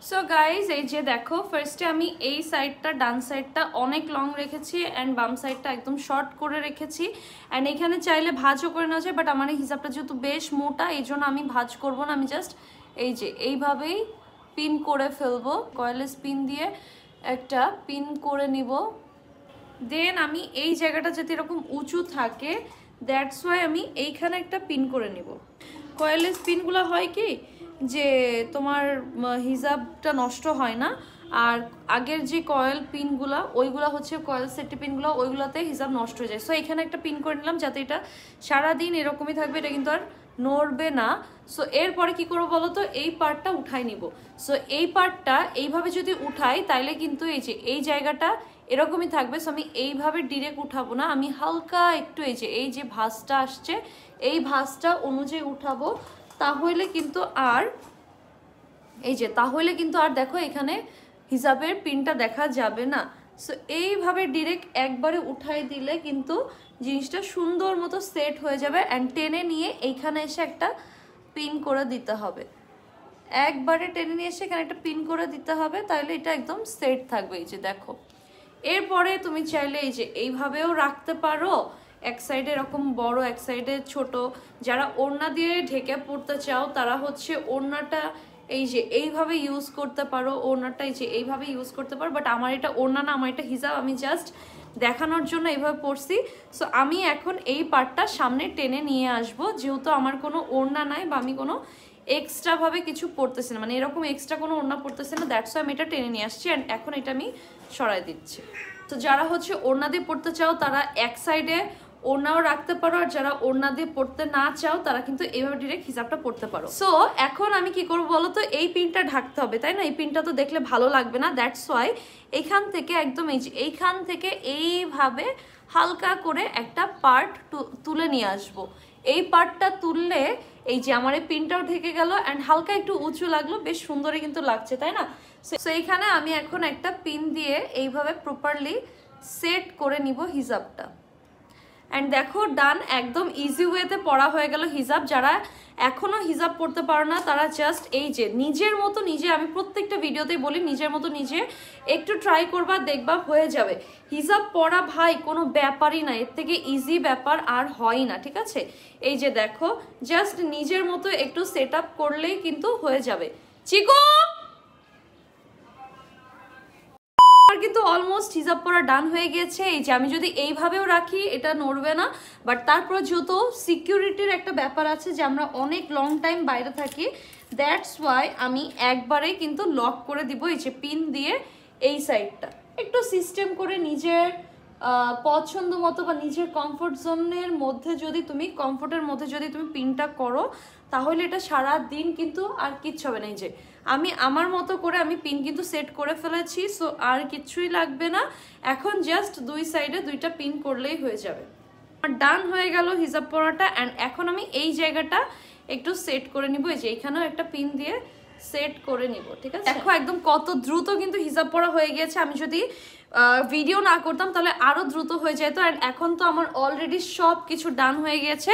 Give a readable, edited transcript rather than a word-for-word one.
So guys এই যে দেখো ফার্স্টে আমি এই সাইডটা ডান সাইডটা অনেক লং রেখেছি অ্যান্ড বাম সাইডটা একদম শর্ট করে রেখেছি অ্যান্ড এখানে চাইলে ভাঁজও করে নেওয়া যায়, বাট আমার এই হিসাবটা যেহেতু বেশ মোটা এই জন্য আমি ভাঁজ করবো না, আমি জাস্ট এই যে এইভাবেই পিন করে ফেলবো, কয়েলেস পিন দিয়ে একটা পিন করে নিব। দেন আমি এই জায়গাটা যাতে এরকম উঁচু থাকে দ্যাটস ওয়াই আমি এইখানে একটা পিন করে নিব। কয়েলেস পিনগুলো হয় কি যে তোমার হিজাবটা নষ্ট হয় না, আর আগের যে কয়েল পিনগুলো ওইগুলো হচ্ছে কয়েল সেফটি পিনগুলো, ওইগুলোতে হিজাব নষ্ট হয়ে যায়। সো এখানে একটা পিন করে নিলাম যাতে এটা সারাদিন এরকমই থাকবে, এটা কিন্তু আর নড়বে না। সো এরপরে কি করবো বলো তো, এই পার্টটা উঠাই নিব। সো এই পার্টটা এইভাবে যদি উঠাই তাইলে কিন্তু এই যে এই জায়গাটা এরকমই থাকবে। সো আমি এইভাবে ডিরেক্ট উঠাবো না, আমি হালকা একটু এই যে ভাঁজটা আসছে এই ভাঁজটা অনুযায়ী উঠাবো, তাহলে কিন্তু আর দেখো এখানে হিজাবের পিনটা দেখা যাবে না। সো এইভাবে ডিরেক্ট একবারে উঠাই দিলে কিন্তু জিনিসটা সুন্দর মতো সেট হয়ে যাবে অ্যান্ড টেনে নিয়ে এইখানে এসে একটা পিন করে দিতে হবে। একবারে টেনে নিয়ে এসে এখানে একটা পিন করে দিতে হবে, তাহলে এটা একদম সেট থাকবে। এই যে দেখো, এরপরে তুমি চাইলে এই যে এইভাবেও রাখতে পারো, এক সাইডে এরকম বড় এক সাইডে ছোট। যারা ওড়না দিয়ে ঢেকে পড়তে চাও তারা হচ্ছে ওড়নাটা এই যে এইভাবে ইউজ করতে পারো, ওড়নাটা এই যে এইভাবে ইউজ করতে পারো। বাট আমার এটা ওড়না না, আমার এটা হিজাব, আমি জাস্ট দেখানোর জন্য এইভাবে পরছি। সো আমি এখন এই পার্টটা সামনে টেনে নিয়ে আসবো, যেহেতু আমার কোনো ওড়না নাই বা আমি কোনো এক্সট্রা ভাবে কিছু পড়তেছি না, মানে এরকম এক্সট্রা কোনো ওড়না পড়তেছে না, দ্যাটস ওয়াই আমি এটা টেনে নিয়ে আসছি অ্যান্ড এখন এটা আমি সরাই দিচ্ছি। তো যারা হচ্ছে ওড়না দিয়ে পড়তে চাও তারা এক সাইডে ওড়নাও রাখতে পারো, আর যারা ওড়না দিয়ে পড়তে না চাও তারা কিন্তু এইভাবে ডিরেক্ট হিজাবটা পড়তে পারো। সো এখন আমি কি করবো বলো তো, এই পিনটা ঢাকতে হবে তাই না, এই পিনটা তো দেখলে ভালো লাগবে না, দ্যাটস ওয়াই এইখান থেকে একদম এই যে এইখান থেকে এইভাবে হালকা করে একটা পার্ট তুলে নিয়ে আসবো। এই পার্টটা তুললে এই যে আমার এই পিনটাও ঢেকে গেল অ্যান্ড হালকা একটু উঁচু লাগলো, বেশ সুন্দরই কিন্তু লাগছে তাই না। সো এইখানে আমি এখন একটা পিন দিয়ে এইভাবে প্রপারলি সেট করে নিব হিজাবটা। অ্যান্ড দেখো ডান, একদম ইজি ওয়েতে পড়া হয়ে গেল হিজাব। যারা এখনো হিজাব পড়তে পারো না তারা জাস্ট এই যে নিজের মতো নিজে, আমি প্রত্যেকটা ভিডিওতেই বলি নিজের মতো নিজে একটু ট্রাই করবা, দেখবা হয়ে যাবে। হিজাব পড়া ভাই কোনো ব্যাপারই না, এর থেকে ইজি ব্যাপার আর হয় না, ঠিক আছে। এই যে দেখো জাস্ট নিজের মতো একটু সেট আপ করলেই কিন্তু হয়ে যাবে। চিকু কিন্তু অলমোস্ট হিজাব পরা ডান হয়ে গেছে। এই যে আমি যদি এইভাবেও রাখি এটা নড়বে না, বাট তারপর যেহেতু সিকিউরিটির একটা ব্যাপার আছে যে আমরা অনেক লং টাইম বাইরে থাকি, দ্যাটস ওয়াই আমি একবারেই কিন্তু লক করে দিব এই যে পিন দিয়ে। এই সাইডটা একটু সিস্টেম করে নিজের পছন্দ মতো বা নিজের কমফোর্ট জোনের মধ্যে যদি তুমি পিনটা করো তাহলে এটা সারা দিন কিন্তু আর কিচ্ছু হবে না। এই যে আমি আমার মতো করে আমি পিন কিন্তু সেট করে ফেলেছি, সো আর কিচ্ছুই লাগবে না। এখন জাস্ট দুই সাইডে দুইটা পিন করলেই হয়ে যাবে। আর ডান হয়ে গেল হিজাব পরাটা। অ্যান্ড এখন আমি এই জায়গাটা একটু সেট করে নিব, এই যে এখানেও একটা পিন দিয়ে সেট করে নিব, ঠিক আছে। দেখো একদম কত দ্রুত কিন্তু হিজাব পরা হয়ে গিয়েছে। আমি যদি ভিডিও না করতাম তাহলে আরো দ্রুত হয়ে যেত। অ্যান্ড এখন তো আমার অলরেডি সব কিছু ডান হয়ে গিয়েছে।